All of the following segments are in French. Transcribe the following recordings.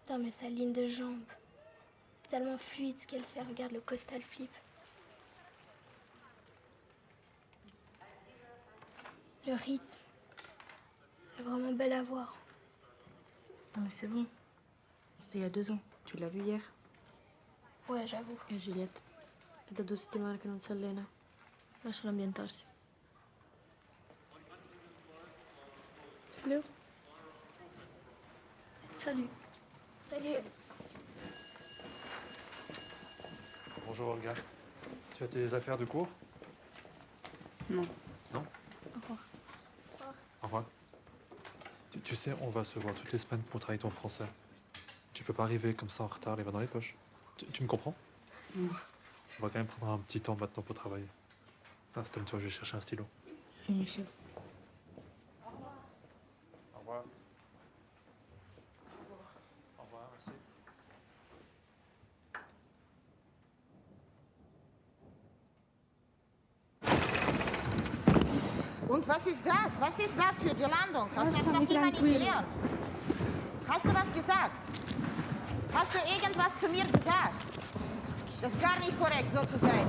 Non mais sa ligne de jambe, c'est tellement fluide ce qu'elle fait. Regarde le costal flip. Le rythme, elle est vraiment belle à voir. Non mais c'est bon. C'était il y a 2 ans. Tu l'as vu hier. Ouais, j'avoue. E Juliette, è da 2 settimane che non si allena. Lasciala ambientarsi. Salut. Salut. Salut. Bonjour Olga. Tu as tes affaires de cours? Non. Non? Au revoir. Au revoir. Tu sais, on va se voir toutes les semaines pour travailler ton français. Tu peux pas arriver comme ça en retard, les mains dans les poches. Tu me comprends? Non. On va quand même prendre un petit temps maintenant pour travailler. Installe-toi, je vais chercher un stylo. Oui, monsieur. Au revoir. Au revoir, merci. Und was ist das? Was ist das für die Landung? Hast du das noch immer nicht gelernt? Hast du was gesagt? Hast du irgendwas zu mir gesagt? Das ist gar nicht korrekt, so zu sein.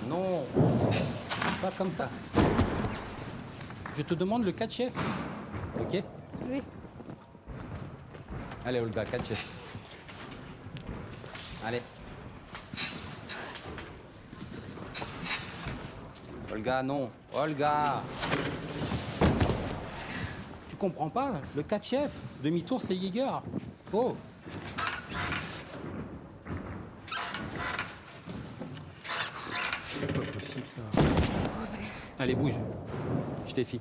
Non, pas comme ça. Je te demande le 4 chef, ok? Oui. Allez, Olga, 4 chef. Allez. Olga, non. Olga! Tu comprends pas? Le 4 chef, demi-tour, c'est Jäger. Oh! C'est pas possible ça. Allez, bouge. Je t'ai fille.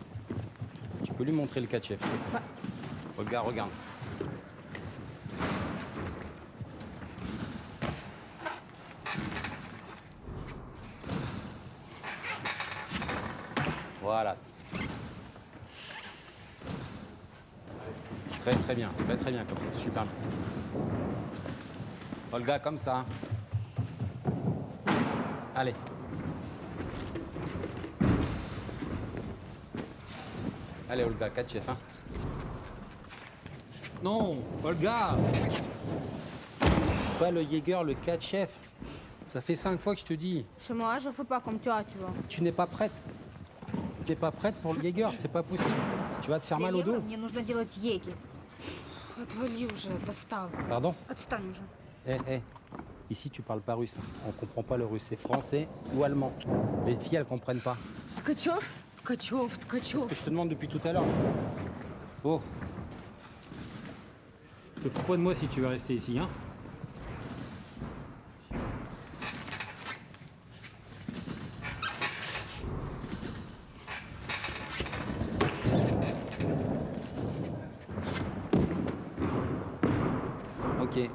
Tu peux lui montrer le 4 chef, s'il te plaît. Olga, regarde. Voilà. Très bien comme ça, super bien. Olga, comme ça. Allez. Allez, Olga, 4 chefs, hein. Non, Olga! Pas le Jäger, le 4 chef. Ça fait 5 fois que je te dis. Chez moi, je fais pas comme toi, tu vois. Tu n'es pas prête. Tu n'es pas prête pour le Jäger, c'est pas possible. Tu vas te faire mal au dos. Мне нужно делать егерь. Отвали уже, достал. Pardon? Отстань уже. Eh, ici tu parles pas russe. On comprend pas le russe, c'est français ou allemand. Les filles, elles comprennent pas. Ткачев? Ткачев, C'est Ткачев. ce que je te demande depuis tout à l'heure. Oh, Te fous pas de moi si tu veux rester ici, hein? ok.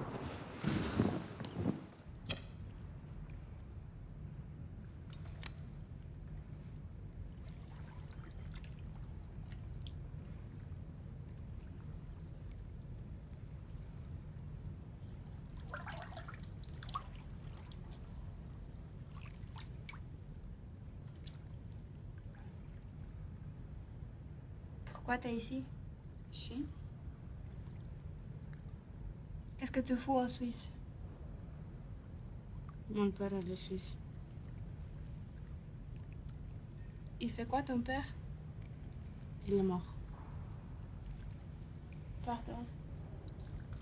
Pourquoi t'es ici? Ici? Qu'est-ce que tu fous en Suisse? Mon père est suisse. Il fait quoi ton père? Il est mort. Pardon.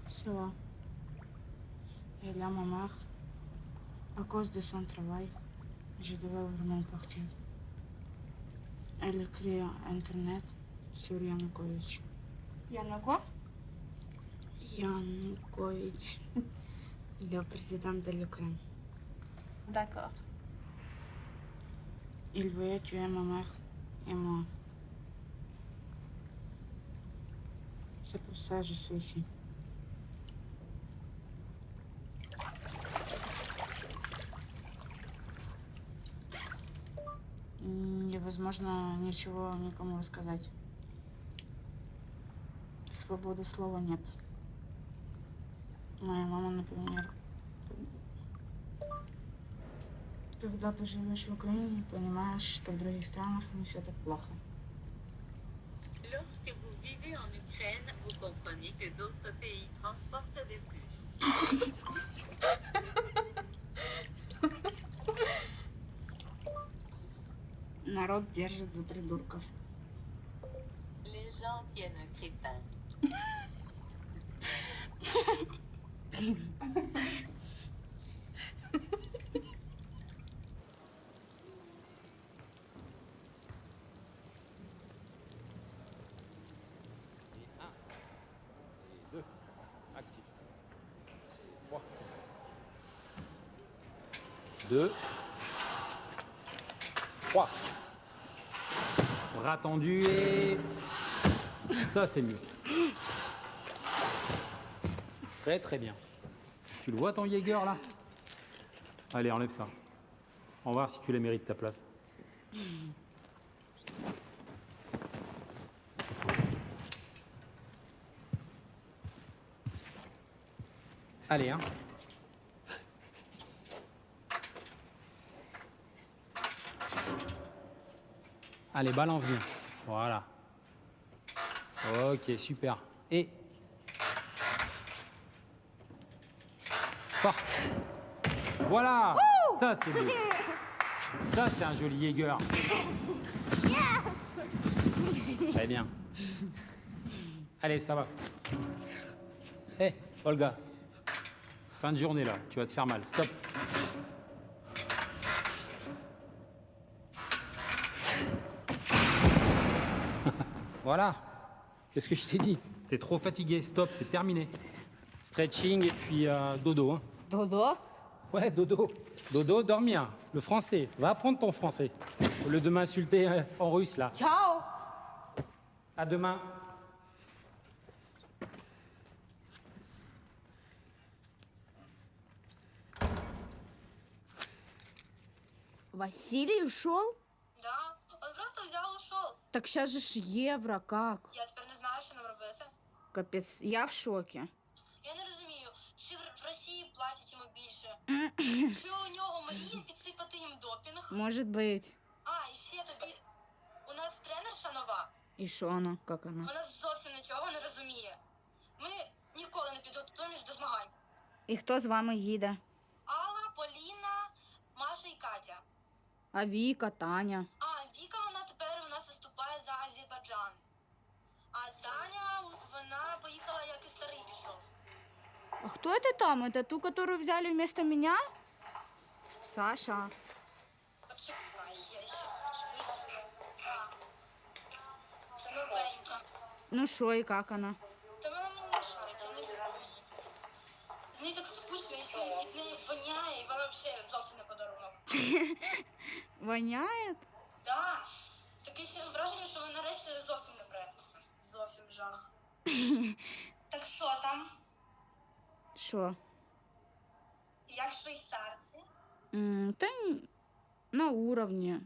Ça va. Et là, ma mère, à cause de son travail, je devais vraiment partir. Elle écrit à Internet sur Yanukovych. Y'en a quoi? Yanukovych, le président de l'Ukraine. D'accord. Il voulait tuer ma mère et moi. C'est pour ça que je suis ici. Невозможно ничего никому рассказать. Свободы слова нет. Моя мама, например, когда ты живешь в Украине, понимаешь, что в других странах не все так плохо. Lorsque vous vivez en Ukraine, vous comprenez que d'autres pays transportent des puces. Народ держит за придурков. Les gens tiennent un crétin. Deux. Actif. 3. 2. 3. Bras tendu et... Ça, c'est mieux. Très, très bien. Tu le vois, ton Jaeger, là? Allez, enlève ça. On va voir si tu les mérites, ta place. Allez, hein. Allez, balance bien. Voilà. Ok, super. Et... Fort. Voilà. Ça, c'est beau. Ça, c'est un joli Jaeger. Très bien. Allez, ça va. Hé, Olga. Fin de journée, là. Tu vas te faire mal. Stop. Voilà. Qu'est-ce que je t'ai dit? T'es trop fatigué. Stop, c'est terminé. Stretching et puis dodo. Hein. Dodo? Ouais, dodo. Dodo, dormir. Le français. Va apprendre ton français. Au lieu de m'insulter en russe, là. Ciao! À demain. Василий ушел? Да, он просто взял и ушел. Так сейчас же ж євро, как? Я тепер не знаю, що нам робити. Капець, я в шокі. Я не розумію, чи в Росії платять йому більше, чи у нього мріє підсипати їм допінг. Может быть. А, і ще тобі, у нас тренерша нова, І що вона? Як вона? вона зовсім нічого не розуміє. Ми ніколи не підготуємось до змагань. І хто з вами їде? Алла, Поліна, Маша і Катя. А Віка, Таня. А, Віка, вона тепер у нас виступає за Азербайджан. А Таня, вона поїхала, як і старий пішов. А кто это там? Это ту, которую взяли вместо меня? Саша. Почекай, я ще хочу. Це новенька. Ну що, і як вона? Та вона мене не шарить, я не люблю її. З нею так скучно, і від неї воняє, і вона взагалі зовсім не подарунок. Воняет? Так, таке ще враження, що вона речі зовсім не бренд. Зовсім жах. Так що там? Що? Як швейцарці? Та на уровне.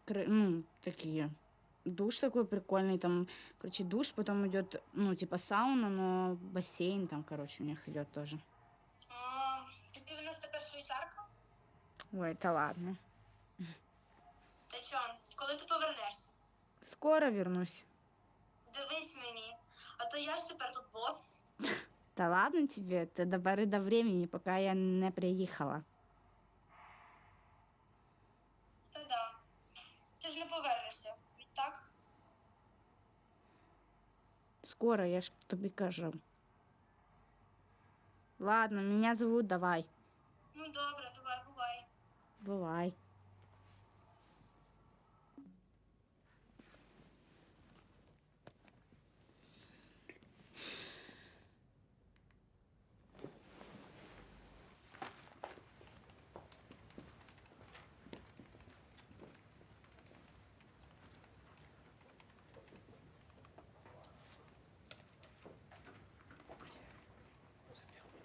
Ну, такие. Душ такой прикольный, там, короче, душ, потом идет, ну, типа сауна, но бассейн там, короче, у них идет тоже. Так ти в нас тепер швейцарка? Ой, та ладно. Та чо, коли ти повернешся? Скоро вернусь. Дивись мені, а то я ж тепер тут бос. Да ладно тебе, это до поры до времени, пока я не приїхала. Та да. Ти ж не повернешся, відтак? Скоро, я ж тобі кажу. Ладно, меня зовут, давай. Ну добре, давай, бувай. Бывай.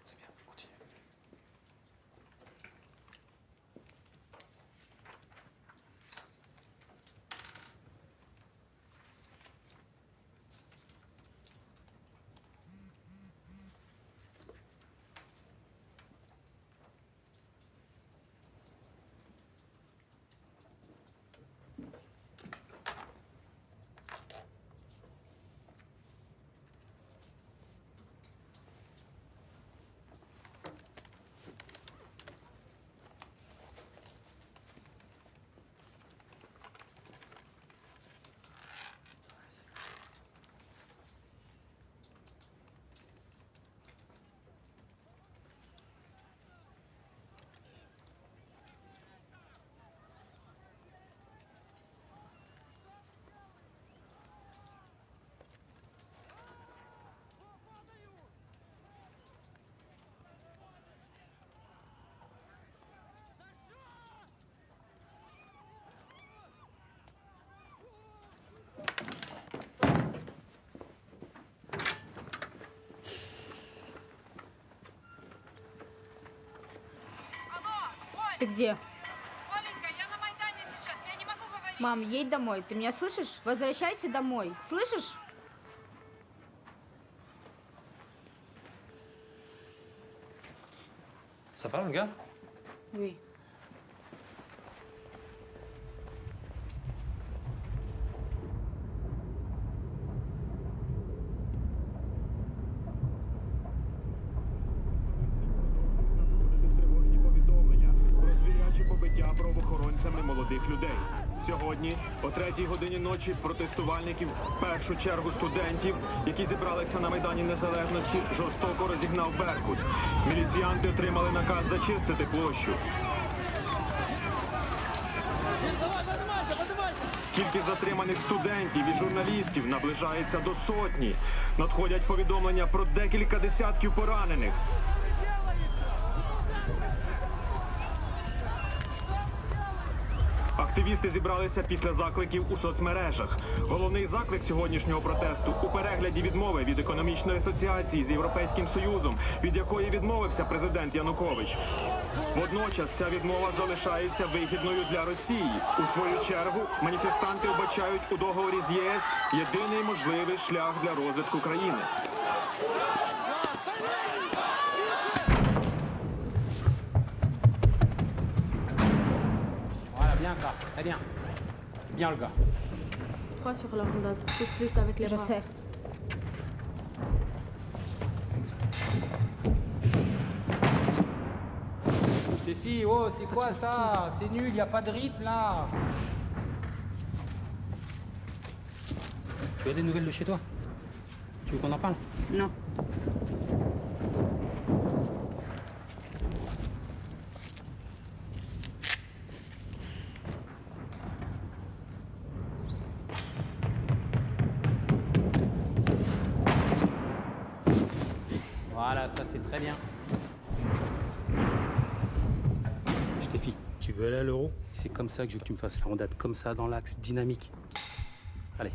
C'est bien, continue. Ты где? Оленька, я на Майдане сейчас, я не могу говорить. Мам, едь домой. Ты меня слышишь? Возвращайся домой. Слышишь? Ça va, le gars? Oui. Побиття правоохоронцями молодих людей. Сьогодні, о 3-й годині ночі, протестувальників, в першу чергу студентів, які зібралися на Майдані Незалежності, жорстоко розігнав Беркут. Міліціянти отримали наказ зачистити площу. Кількість затриманих студентів і журналістів наближається до сотні. Надходять повідомлення про декілька десятків поранених. Активісти зібралися після закликів у соцмережах. Головний заклик сьогоднішнього протесту у перегляді відмови від економічної асоціації з Європейським Союзом, від якої відмовився президент Янукович. Водночас ця відмова залишається вигідною для Росії. У свою чергу маніфестанти вбачають у договорі з ЄС єдиний можливий шлях для розвитку країни. Bien ça, très bien. Bien le gars. 3 sur la rondade. Pousse plus avec les Je bras. sais. Les filles, oh, c'est quoi ça? C'est nul, y a pas de rythme là. Tu as des nouvelles de chez toi? Tu veux qu'on en parle? Non. Voilà, ça c'est très bien. Stéphie, tu veux aller à l'euro? C'est comme ça que je veux que tu me fasses la rondade, comme ça, dans l'axe, dynamique. Allez,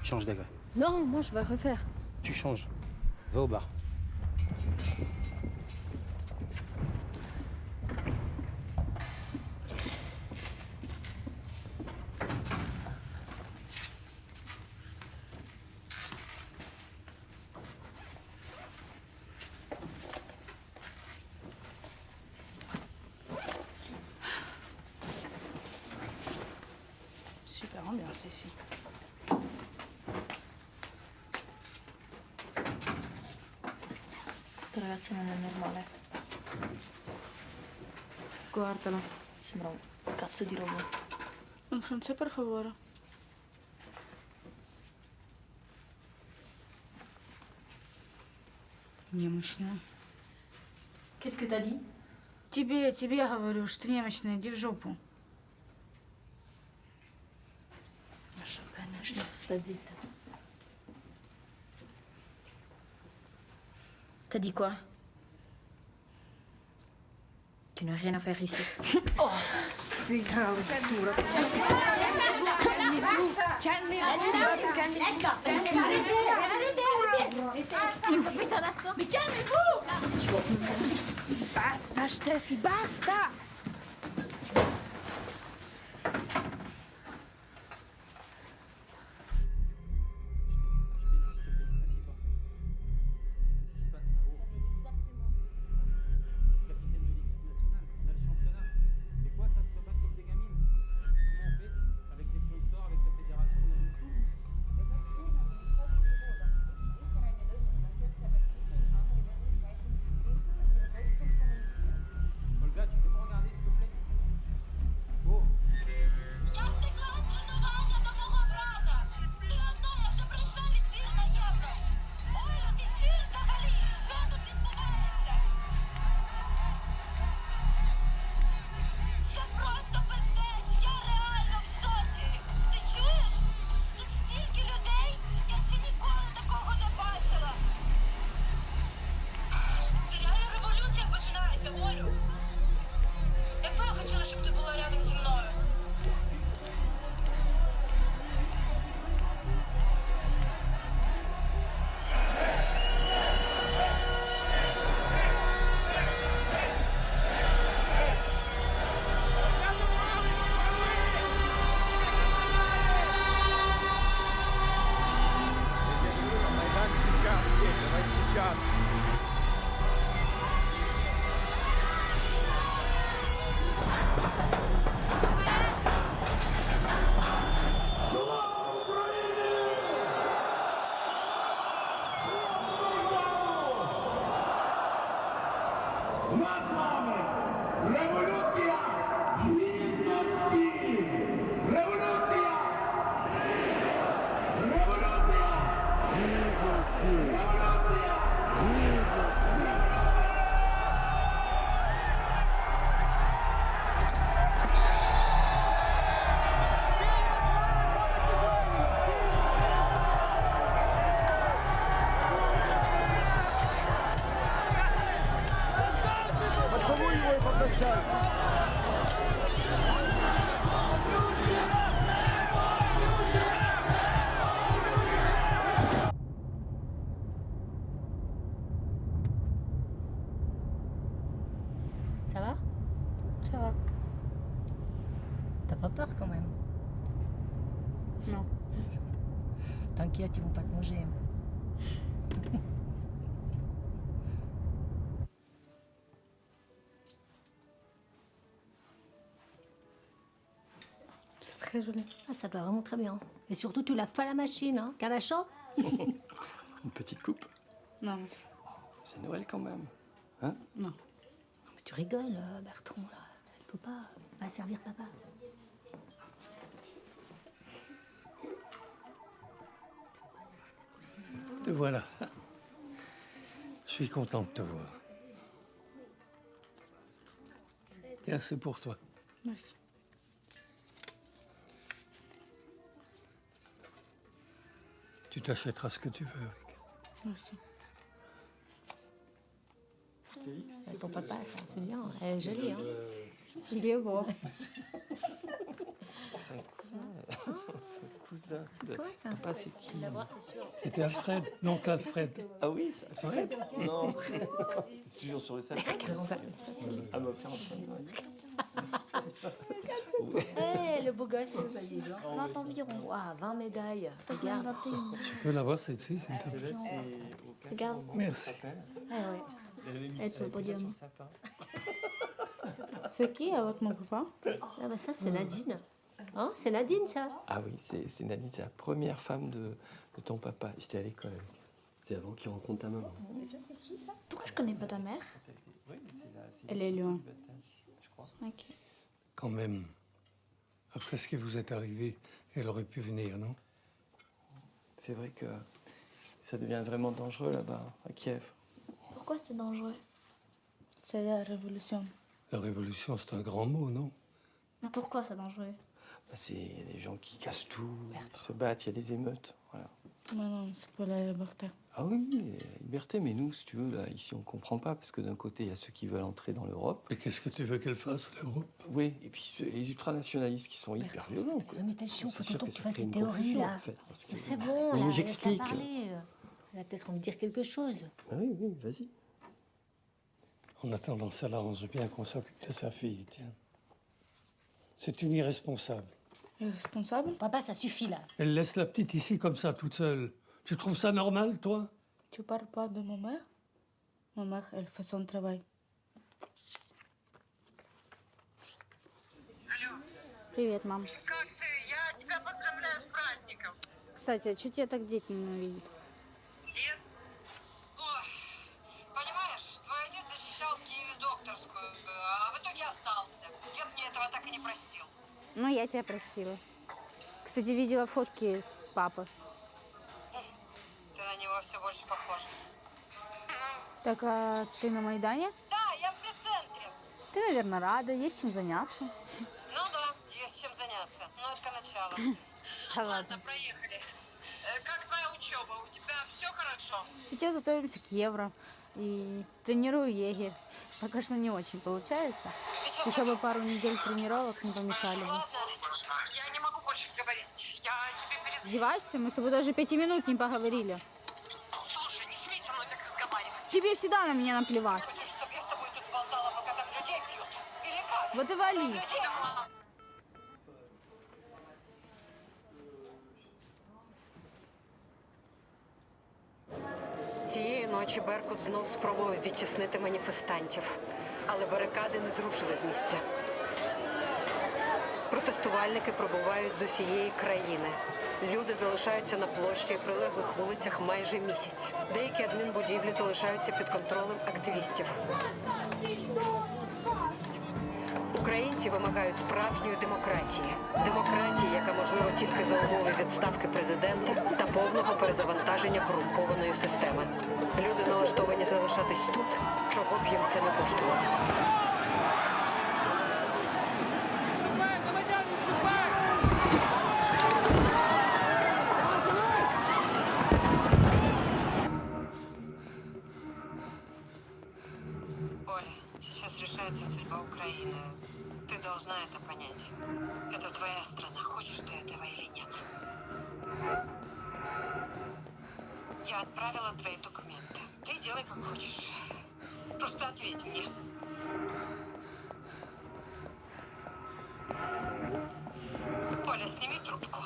change d'agrès. Non, moi je vais refaire. Tu changes. Va au bar. Super ambiance ici. Sto ragazzo non è normale. Guardalo. Sembra un cazzo di robot. En francés, per favore. Немощная. Qu'est-ce que t'as dit? Тебе говорю, что ты немощная, иди в жопу. Lascia bene, adesso sta zitta. T'as dit quoi? Tu n'as rien à faire ici. Oh! Ты grave, дура. Putain d'assort. Mais calmez-vous! Basta, Steffi, basta! Ça va? Ça va. T'as pas peur quand même? Non. T'inquiète, ils vont pas te manger. C'est très joli. Ah, ça doit vraiment très bien. Et surtout, tu laves pas la machine, hein? Car la chaud? Une petite coupe? Non. C'est Noël quand même. Hein? Non. Mais tu rigoles, Bertrand, là. Elle peut pas servir papa. Te voilà. Je suis content de te voir. Tiens, c'est pour toi. Merci. Tu t'achèteras ce que tu veux avec. Merci. Ton papa, ça, c'est bien. Elle est jolie, hein? Il est beau. C'est un cousin. C'est un cousin. Toi, ça? Papa, c'est qui? C'était Alfred, l'oncle Alfred. Ah oui, c'est Alfred. Non. C'est toujours sur le sel. Ah bah, c'est Hé, le beau gosse. 20 environ. Ah, 20 médailles. Regarde. Tu peux l'avoir, celle-ci, s'il te plaît. Regarde. Merci. Ah ouais. Elle sur le podium. C'est qui avec mon papa? Ah bah ça, c'est Nadine. Hein? C'est Nadine, ça? Ah oui, c'est Nadine, c'est la première femme de ton papa. J'étais à l'école avec. C'est avant qu'il rencontre ta maman. Et ça, c'est qui, ça? Pourquoi je connais pas ta mère? Oui, c'est Elle est Lyon. je crois. Ok. Quand même, après ce qui vous est arrivé, elle aurait pu venir, non? C'est vrai que ça devient vraiment dangereux là-bas, à Kiev. Pourquoi c'est dangereux? C'est la révolution. La révolution, c'est un grand mot, non? Mais pourquoi c'est dangereux? Il y a des gens qui cassent tout, qui se battent, il y a des émeutes. Voilà. Non, c'est pas la liberté. Ah oui, la liberté, mais nous, si tu veux, là, ici, on comprend pas, parce que d'un côté, il y a ceux qui veulent entrer dans l'Europe. Et qu'est-ce que tu veux qu'elle fasse, l'Europe? Oui, et puis les ultranationalistes qui sont hyper violents. La méditation, faut C'est sûr que que tu ça fasses crée des une théories, confusion, là. en fait, parce que- C'est bon, Mais là, laisse-la j'explique. parler. Elle va peut-être me dire quelque chose. Ah oui, oui, vas-y. En attendant, ça l'arrange bien qu'on s'occupe de sa fille, tiens. C'est une irresponsable. Irresponsable? Papa, ça suffit, là. Elle laisse la petite ici comme ça, toute seule. Tu trouves ça normal, toi? Tu parles pas de ma mère? Ma mère, elle fait son travail. Привет, мам. Как ты? Я тебя поздравляю с праздником. Кстати, а что тебя так дети ненавидят? Дед? Ой, понимаешь, твой отец защищал в Киеве докторскую, а в итоге остался. Дед мне этого так и не простил. Ну, я тебя простила. Кстати, видела фотки папы. Ты на него все больше похожа. Так, а ты на Майдане? Да, я в пресс-центре. Ты, наверное, рада, есть чем заняться. Ну да, есть чем заняться. Но это начало. Да ладно. Проехали. Как твоя учеба? У тебя все хорошо? Сейчас готовимся к Евро. И тренирую егерь. Пока что не очень получается. Еще бы пару недель тренировок не помешали бы. Ладно, я не могу больше говорить. Я тебе перезвоню. Издеваешься? Мы с тобой даже 5 минут не поговорили. Слушай, не смей со мной так разговаривать. Тебе всегда на меня наплевать. Хочешь, чтобы я с тобой тут болтала, пока там людей бьют? Или как? Вот и вали. Цієї ночі Беркут знов спробував відтіснити маніфестантів, але барикади не зрушили з місця. Протестувальники прибувають з усієї країни. Люди залишаються на площі і прилеглих вулицях майже місяць. Деякі адмінбудівлі залишаються під контролем активістів. Українці вимагають справжньої демократії. Демократії, яка можлива тільки за умови відставки президента та повного перезавантаження корумпованої системи. Люди налаштовані залишатись тут, чого б їм це не коштувало. Оля, сейчас решается судьба Украины. Ты должна это понять. Это твоя страна, хочешь ты этого или нет. Я отправила твои документы. Ты делай как хочешь. Просто ответь мне. Оля, сними трубку.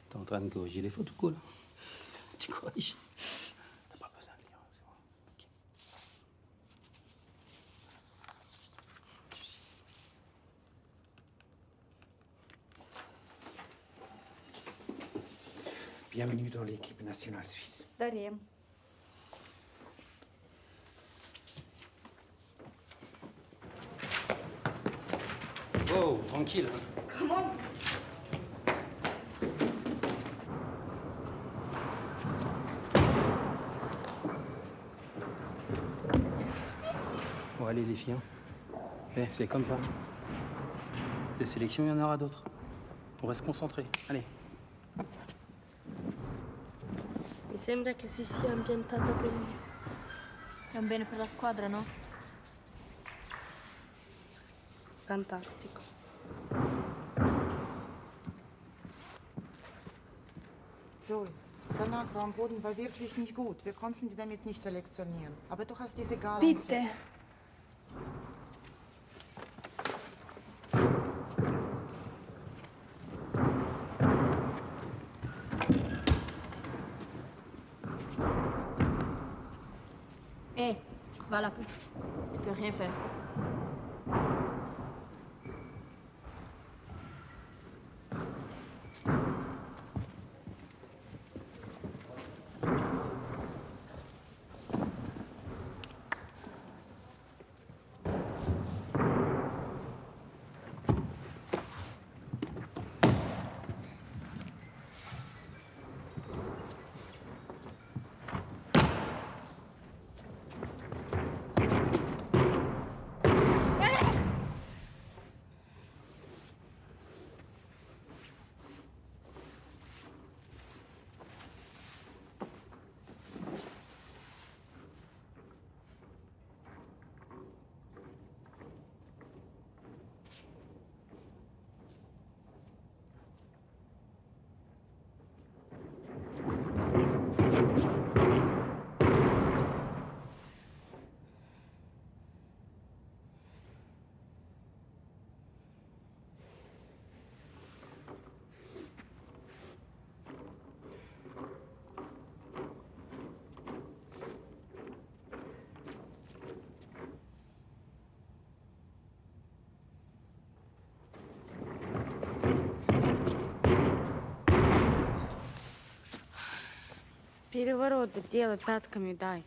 T'es en train de corriger les fautes ou quoi, là? Tu corriges? T'as pas besoin de lire, c'est bon. Ok. Bienvenue dans l'équipe nationale suisse. De rien. Oh, tranquille. Comment? Bon, allez, les filles. C'est comme ça. Des sélections, il y en aura d'autres. On va se concentrer. Allez. Mi sembra che si sia ambientata bene. È un bene per la squadra, no? Fantastico. Zoe, danach war am Boden war wirklich nicht gut. Wir konnten die damit nicht selektionieren. Aber du hast diese Gala. Bitte. Hé, va à la poutre. Tu peux rien faire. Перевороты делай пятками, дай.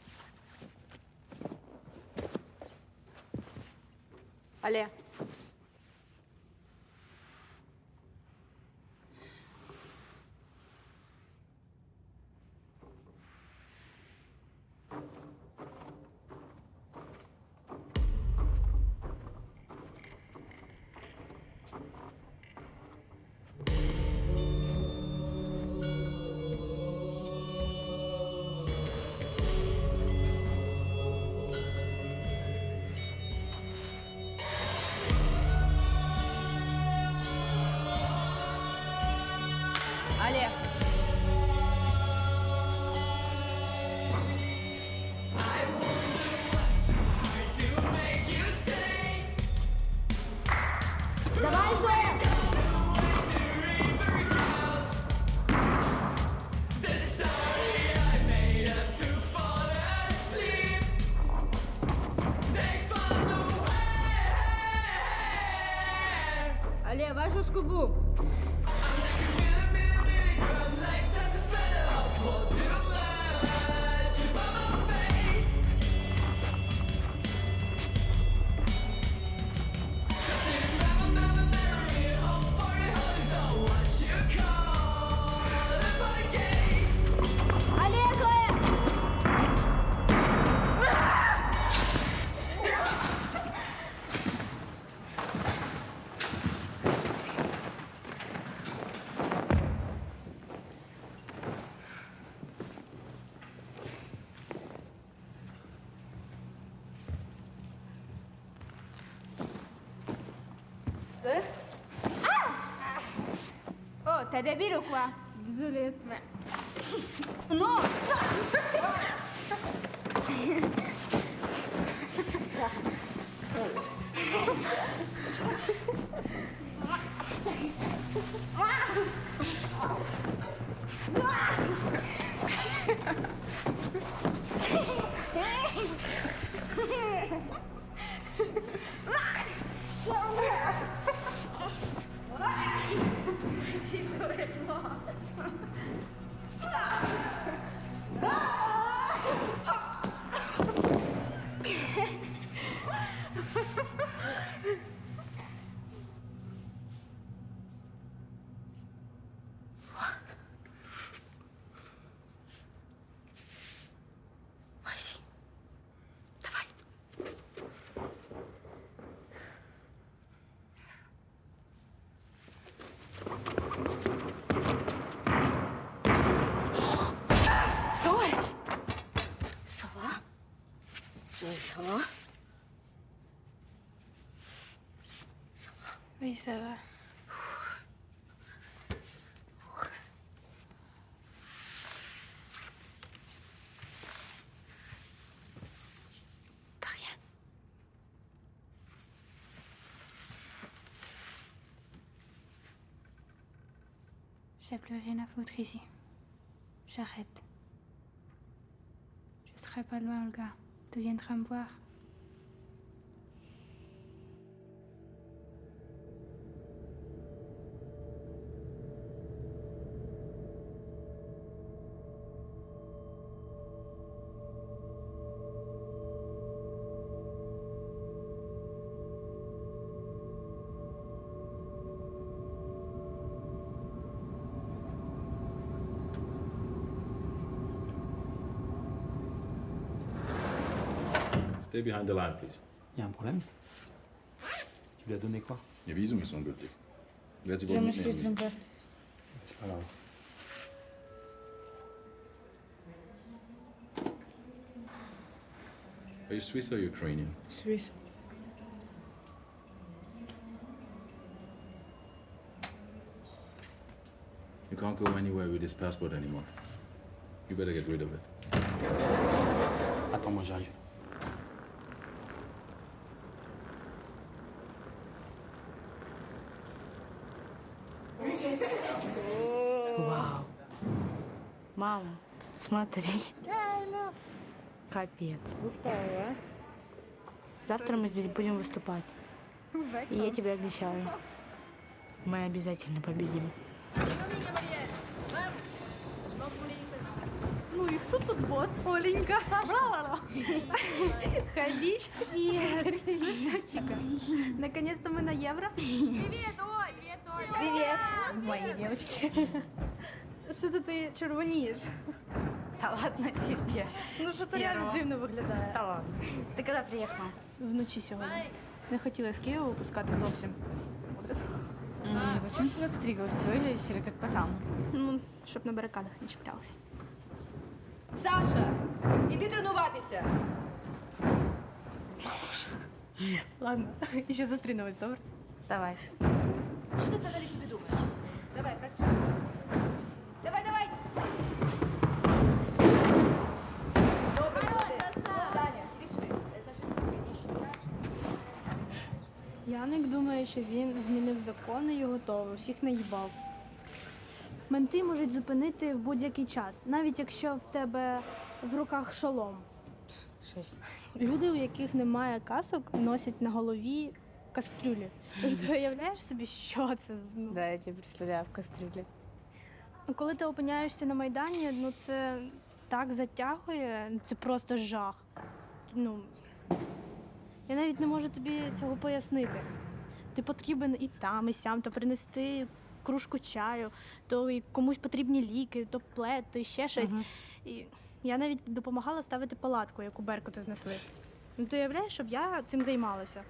Але. Але. Давай, Зоя! Але, vai jusqu'au bout. Allez, Zoé! Oh, t'es débile ou quoi? Désolée. Mais... Non! Vas-y. Давай. Zoé! Ça va? Zoé, ça va? Ça va? Oui, ça va. T'as rien. J'ai plus rien à foutre ici. J'arrête. Je serai pas loin, Olga. Tu viendras me voir. Stay behind the line, please. Il y a un problème? Tu lui as donné quoi? Ihr Visum ist ungültig. Wer sie Je wohl me suis mitnehmen trompée. C'est pas grave. Are you Swiss or Ukrainian? Suisse. You can't go anywhere with this passport anymore. You better get rid of it. Attends, moi j'arrive. Вау. Мама, смотри. Капец. Завтра мы здесь будем выступать. И я тебе обещаю, мы обязательно победим. Ну и кто тут босс, Оленька? Саша. Ходить. Привет. Ну что, Чика, наконец-то мы на евро? Привет, Оль! Привет, Оль! Привет. Мои девочки. Що ти червонієш? Та ладно тебе. Ну що це реально дивно виглядає. Та ладно. Ти коли приїхала? Вночі сьогодні. Не хотіла з Києва випускати зовсім. Зачем ты стригла? Устроили вечер, как пацан. Ну, щоб на барикадах не чіплялася. Саша, іди тренуватися. Ладно, і ще зустрінемось, добре? Давай. Що ти взагалі собі думаєш? Давай, працюй. Давай, давай. Добре, молодець. Таня, іди сюди. Яник думає, що він змінив закони і готовий, всіх наїбав. Менти можуть зупинити в будь-який час, навіть якщо в тебе в руках шолом. Щось. Люди, у яких немає касок, носять на голові кастрюлі. Ти уявляєш собі, що це? Да, я тебе представляю в кастрюлі. Ну, коли ти опиняєшся на Майдані, ну це так затягує, це просто жах. Ну, я навіть не можу тобі цього пояснити. Ти потрібен і там, і сям, то принести кружку чаю, то і комусь потрібні ліки, то плед, то і ще щось. І я навіть допомагала ставити палатку, яку беркути знесли. Ну, ти уявляєш, щоб я цим займалася.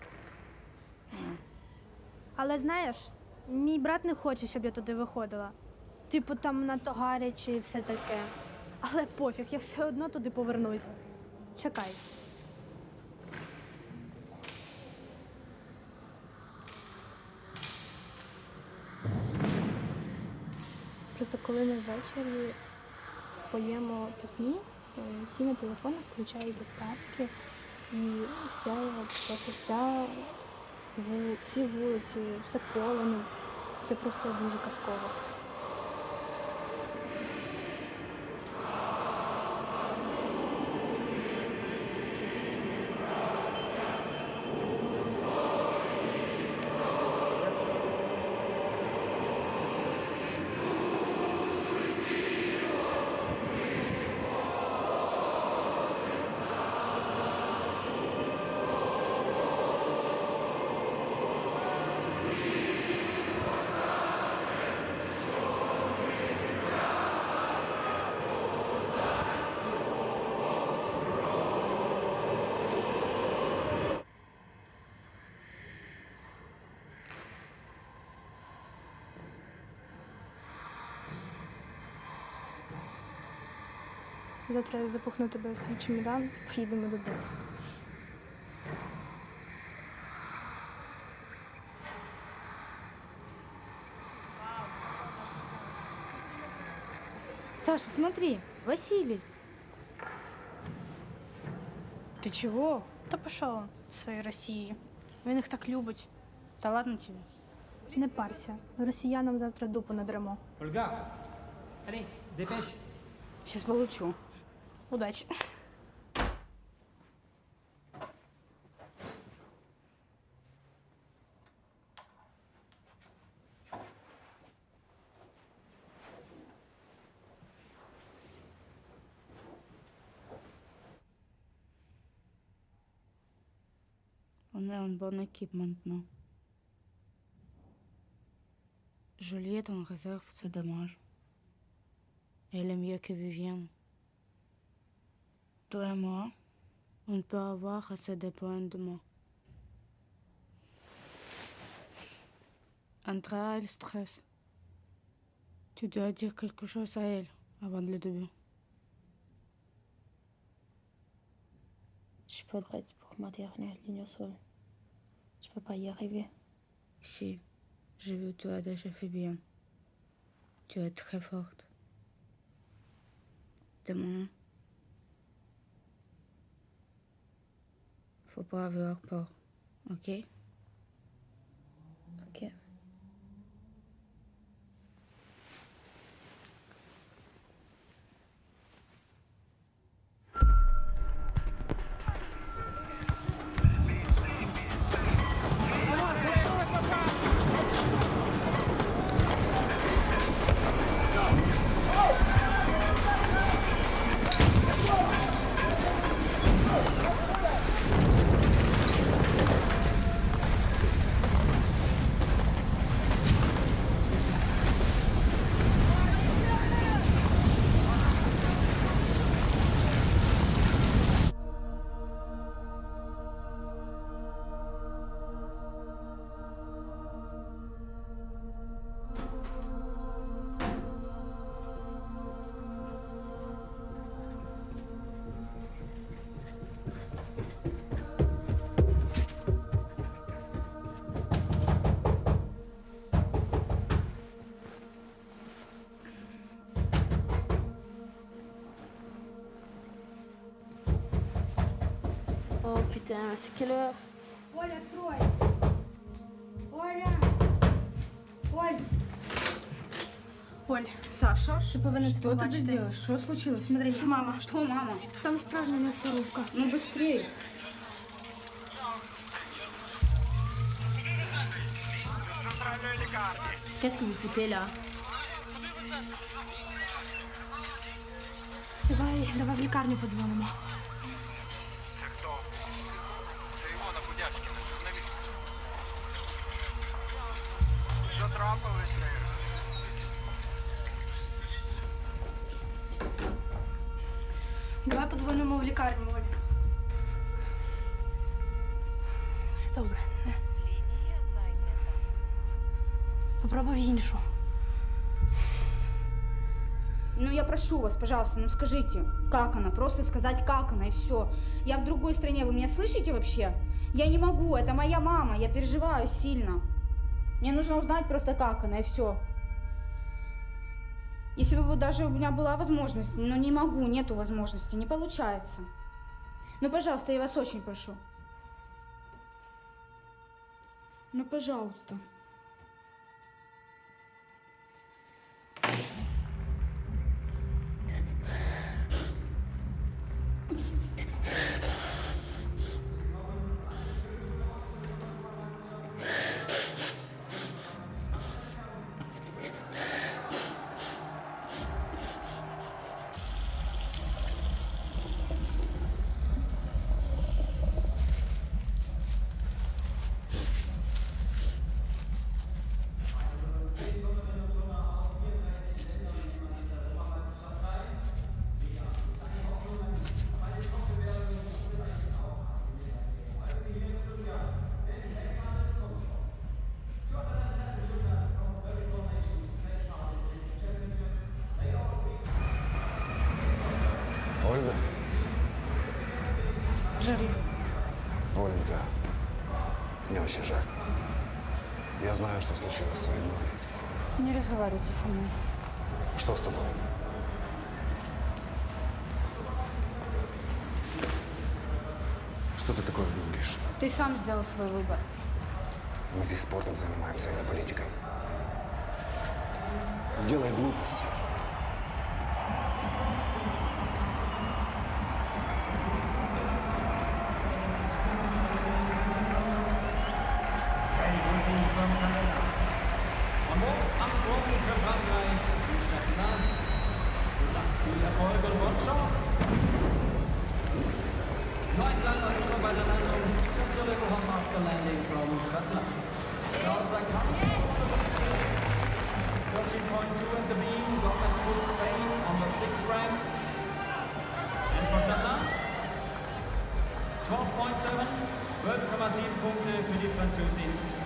Але знаєш, мій брат не хоче, щоб я туди виходила. Типу, там надто гаряче і все таке. Але пофіг, я все одно туди повернусь. Чекай. Просто коли ми ввечері поємо пісні, всі на телефонах включають ліхтарики і просто всі вулиці, все поле, ну, це просто дуже казково. Завтра я запихну тебе в свій чемодан, поїдемо додому. Саша, смотри, Василий. Ты чего? Та пішов в своїй Росії. Він їх так любить. Да ладно тебе. Не парся. Росіянам завтра дупу надеремо. Ольга, allez, dépêche. Сейчас получу. Удачі. On est en bonne équipe maintenant. Juliette en réserve, c'est dommage. Elle est mieux que Vivienne. Toi et moi, on peut avoir assez de points de moi. Andrea, elle stresse. Tu dois dire quelque chose à elle avant le début. Je suis pas prête pour ma dernière ligne au sol. Je peux pas y arriver. Si, j'ai vu toi déjà fait bien. Tu es très forte. Demain, faut pas avoir peur, ok? Ok. Oh putain, c'est quelle heure? Оля, открой! Оля! Оль! Оль, Саша, Ти повинна что це ты побачити. делаешь? Что случилось? Смотри, мама. Что, мама? Там справжня м'ясорубка. Ну быстрее. Qu'est-ce que vous foutez là? Давай в лікарню подзвонимо. Що трапилось? Давай подзвонимо в лікарню, Оля. Все добре. Попробуй в іншу. Ну, я прошу вас, пожалуйста, ну скажите, как она? Просто сказать, как она, и все. Я в другой стране, вы меня слышите вообще? Я не могу, это моя мама, я переживаю сильно. Мне нужно узнать просто, как она, и все. Если бы даже у меня была возможность, но не могу, нету возможности, не получается. Ну, пожалуйста, я вас очень прошу. Ну, пожалуйста. Ольга? J'arrive. Оленька, мне очень жаль. Я знаю, что случилось с твоей мамой. Не разговаривайте со мной. Что с тобой? Что ты такое говоришь? Ты сам сделал свой выбор. Мы здесь спортом занимаемся, а не политикой. Делай глупости.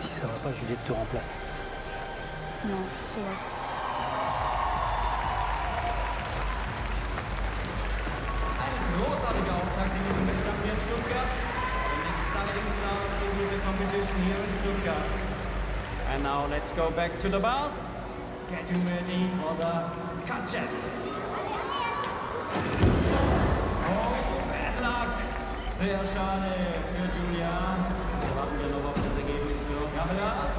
Si ça va pas, Juliette te remplace. Non, ça va. Großartiger Auftakt in diesem Wettkampf hier in Stuttgart. An exciting start into the competition here in Stuttgart. And now let's go back to the bars. Getting ready for the Katchev. Oh, bad luck. Sehr schade für Julia. Wir warten ja noch auf das Ergebnis für Gabriela.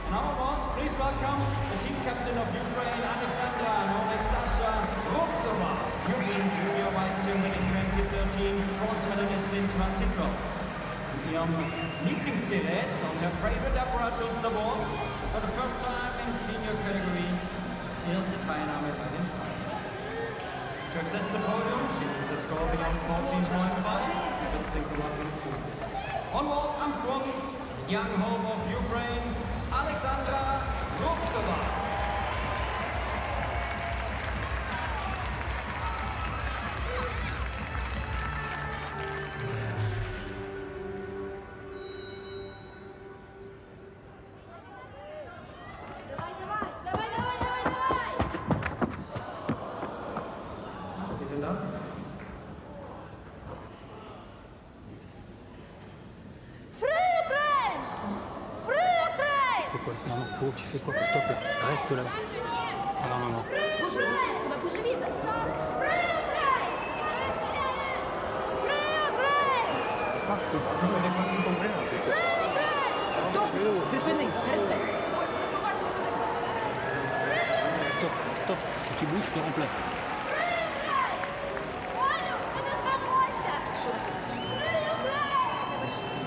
And now I want, please welcome the team captain of Ukraine, Alexandra, known as Sasha Rubtsova. European Junior Vice Chairman in 2013, bronze medalist in 2012. Mit ihrem Lieblingsgerät und her favorite apparatus on the boards for the first time in senior category. Erste Teilnahme bei den Frauen. To access the podium, she needs a score beyond 14.5, 14,5 Punkte. Onward, Armstrong, young hope of Ukraine, Alexandra Rubtsova. Tu fais quoi? Stop là, reste là. Alors maman. Stop, stop. Si tu bouges, je te remplace.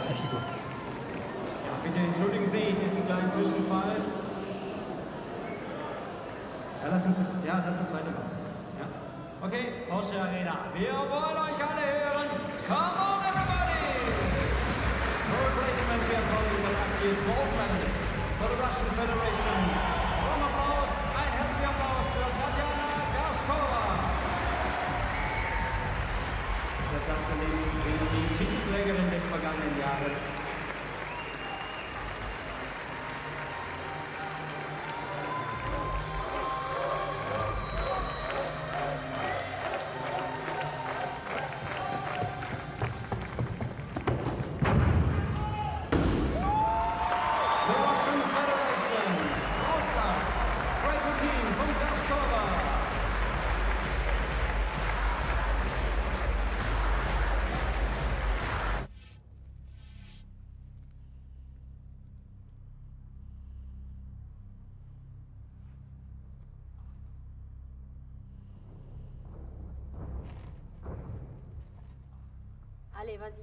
Assis-toi. Bitte entschuldigen Sie diesen kleinen Zwischenfall. Ja, lass uns weitermachen. Ja. Okay, Porsche Arena. Wir wollen euch alle hören. Come on, everybody! For replacement, we are calling the last year's gold medalists for the Russian Federation. Warm Applaus, ein herzlicher Applaus für Tatjana Garshkova. Als Ersatz erleben wir die Titelträgerin des vergangenen Jahres. Allez, vas-y.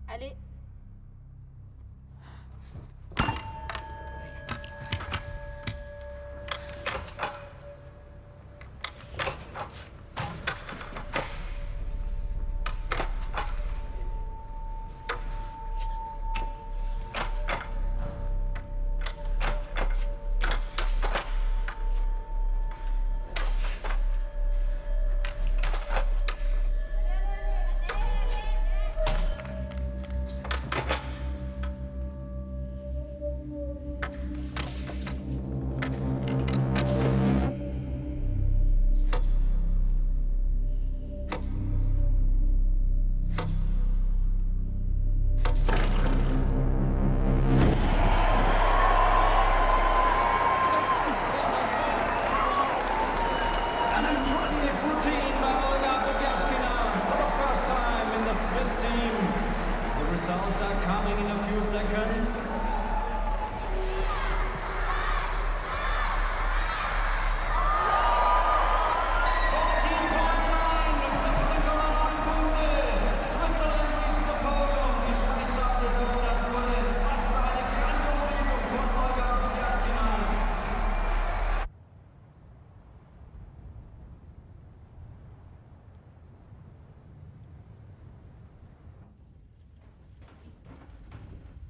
Allez.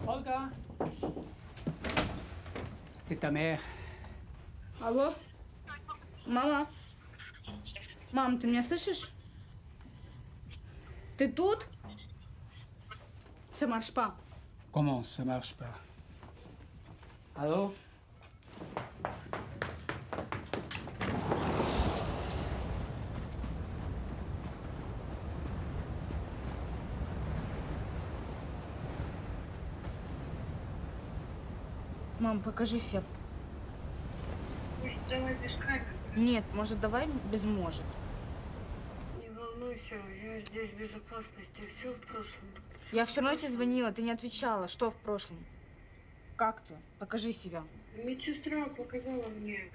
Olga. C'est ta mère. Алло? Мама? Мам, ты меня слышишь? Ты тут? Ça marche pas. Comment ça marche pas? Allô? Мам, покажись я. Давай без камеры. Нет, может, давай без может. Не волнуйся, я здесь в безопасности, все в прошлом. Я все равно тебе звонила, ты не отвечала. Что в прошлом? Как ты? Покажи себя. Медсестра показала мне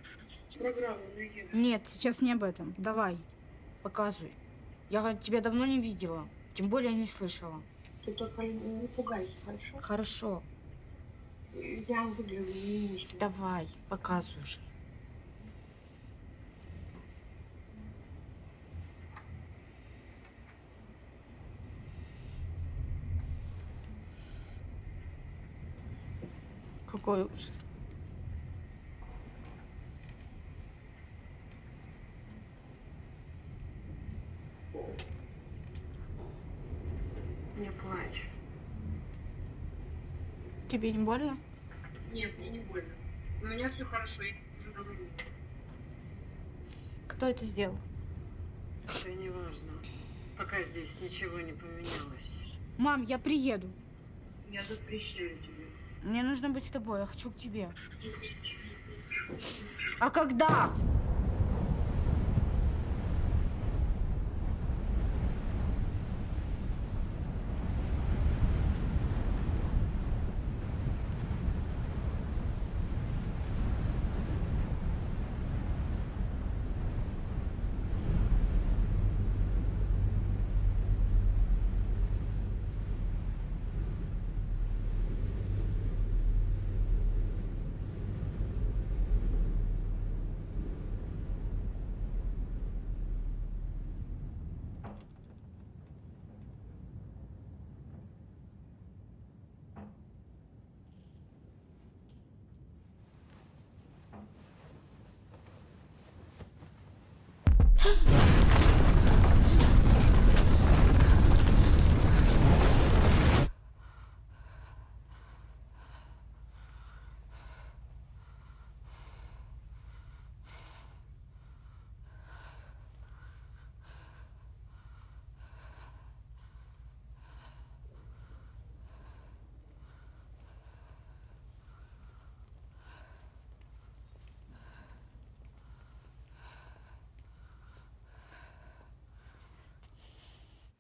программу на Евро. Нет, сейчас не об этом. Давай, показывай. Я тебя давно не видела, тем более не слышала. Ты только не пугайся, хорошо? Хорошо. Я выгляжу немножко. Давай, показывай уже. Какой ужас. Не плачь. Тебе не больно? Нет, мне не больно. У меня все хорошо, я уже говорю. Кто это сделал? Это не важно. Пока здесь ничего не поменялось. Мам, я приеду. Я запрещаю тебе. Мне нужно быть с тобой, я хочу к тебе. А когда?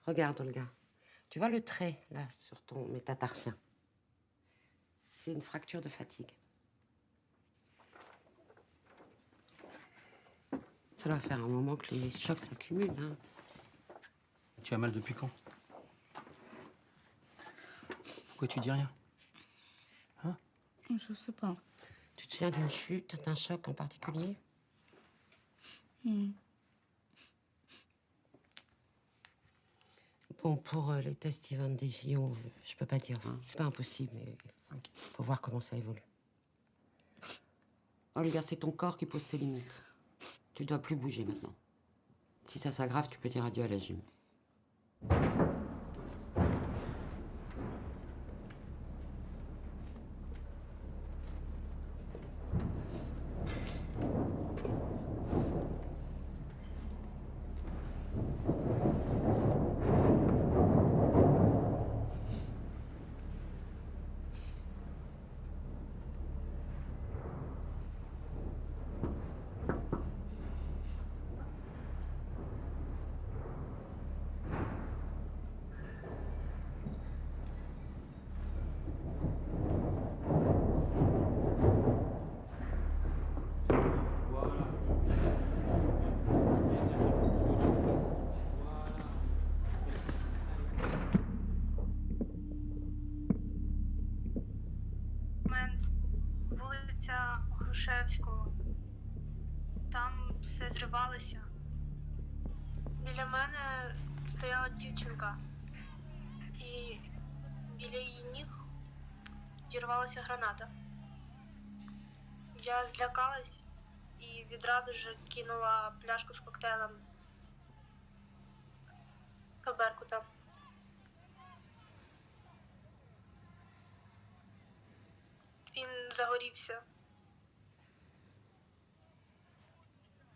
Regarde, Olga. Tu vois le trait, là, sur ton métatarsien? C'est une fracture de fatigue. Ça doit faire un moment que les chocs s'accumulent, hein. Tu as mal depuis quand? Pourquoi tu dis rien? Hein? Je sais pas. Tu te souviens d'une chute, d'un choc en particulier? Bon, pour les tests Yvonne des JO, je peux pas dire. C'est pas impossible, mais faut voir comment ça évolue. Olga, c'est ton corps qui pose ses limites. Tu dois plus bouger maintenant. Si ça s'aggrave, tu peux dire adieu à la gym. Грушевського. Там все зривалося. Біля мене стояла дівчинка. І біля її ніг підірвалася граната. Я злякалась і відразу ж кинула пляшку з коктейлем Беркута. Він загорівся.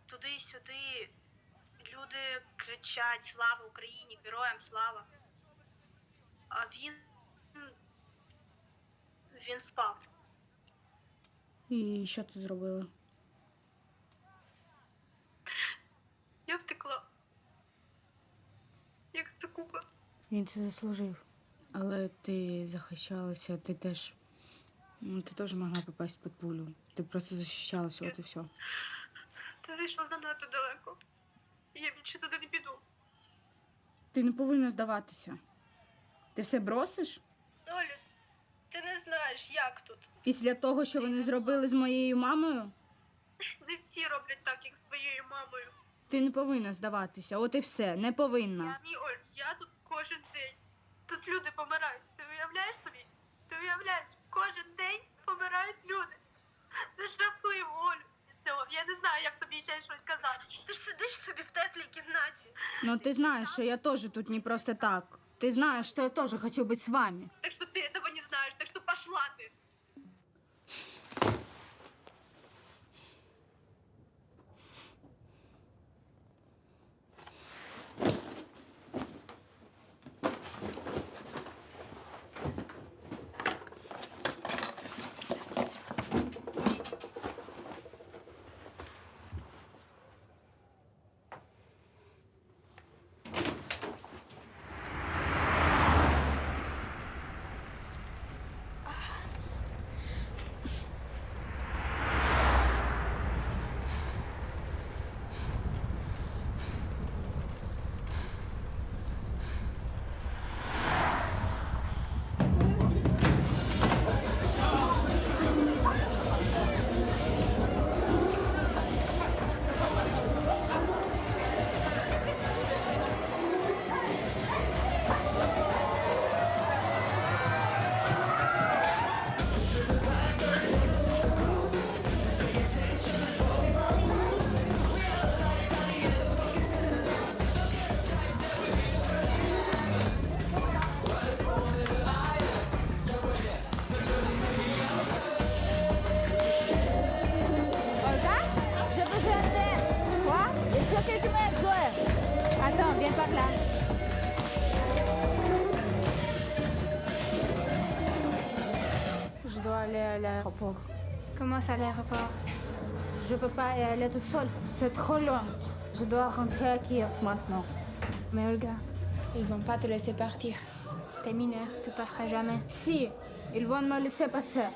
Туди-сюди люди кричать «Слава Україні! Героям слава!» А він спав. І що ти зробила? Я втекла. Як стекупа. Він це заслужив. Але ти захищалася, ти теж могла попасть під пулю. Ти просто захищалася, от і все. Ти зайшла занадто далеко. Я більше туди не піду. Ти не повинна здаватися. Ти все бросиш? Оля, ти не знаєш, як тут. Після того, що вони зробили з моєю мамою? Не всі роблять так, як з твоєю мамою. Ти не повинна здаватися, от і все, не повинна. Ні, Оль, я тут кожен день. Тут люди помирають. Ти уявляєш собі? Ти уявляєш, кожен день помирають люди. Це жахливо, Олю. Я не знаю, як тобі ще щось казати. Ти ж сидиш собі в теплій кімнаті. Ну ти знаєш, що я тоже тут не просто так. Ты знаешь, что я тоже хочу быть с вами. Так что ты этого не знаешь, так что пошла ты. Je dois aller à l'aéroport. Comment ça, l'aéroport? Je peux pas y aller toute seule. C'est trop loin. Je dois rentrer à Kiev maintenant. Mais Olga, ils vont pas te laisser partir. T'es mineure, tu passeras jamais. Si, ils vont me laisser passer.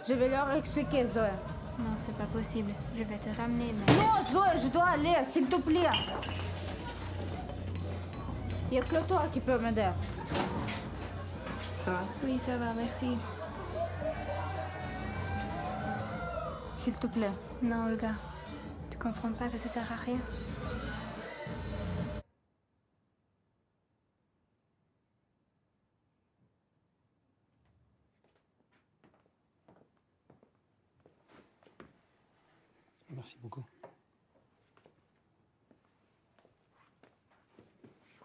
Je vais leur expliquer, Zoé. Non, c'est pas possible. Je vais te ramener, mais... Non, Zoé, je dois aller, s'il te plaît. Il n'y a que toi qui peux m'aider. Ça va? Oui, ça va, merci. S'il te plaît. Non, Olga. Tu comprends pas que ça sert à rien? Merci beaucoup.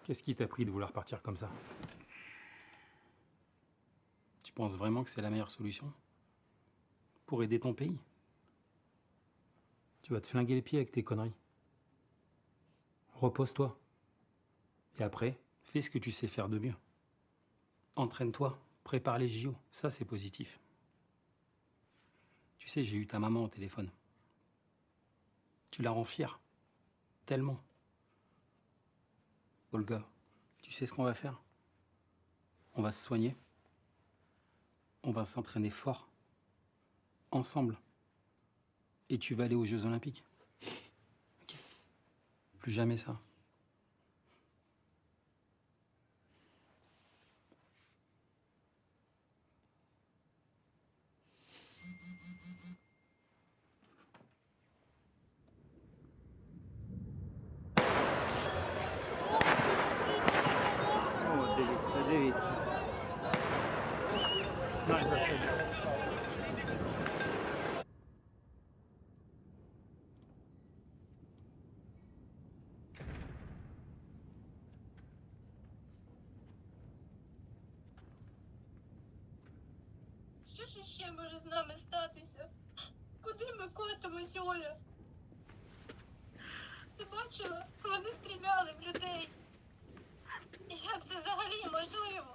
Qu'est-ce qui t'a pris de vouloir partir comme ça? Tu penses vraiment que c'est la meilleure solution? Pour aider ton pays? Tu vas te flinguer les pieds avec tes conneries. Repose-toi. Et après, fais ce que tu sais faire de mieux. Entraîne-toi, prépare les JO. Ça, c'est positif. Tu sais, j'ai eu ta maman au téléphone. Tu la rends fière. Tellement. Olga, tu sais ce qu'on va faire? On va se soigner. On va s'entraîner fort. Ensemble. Et tu vas aller aux Jeux Olympiques. Ok. Plus jamais ça. О, дивіться, дивіться. Снайпер. що ще може з нами статися? Куди ми котимось, Оля? Ти бачила? Вони стріляли в людей. Як це взагалі можливо?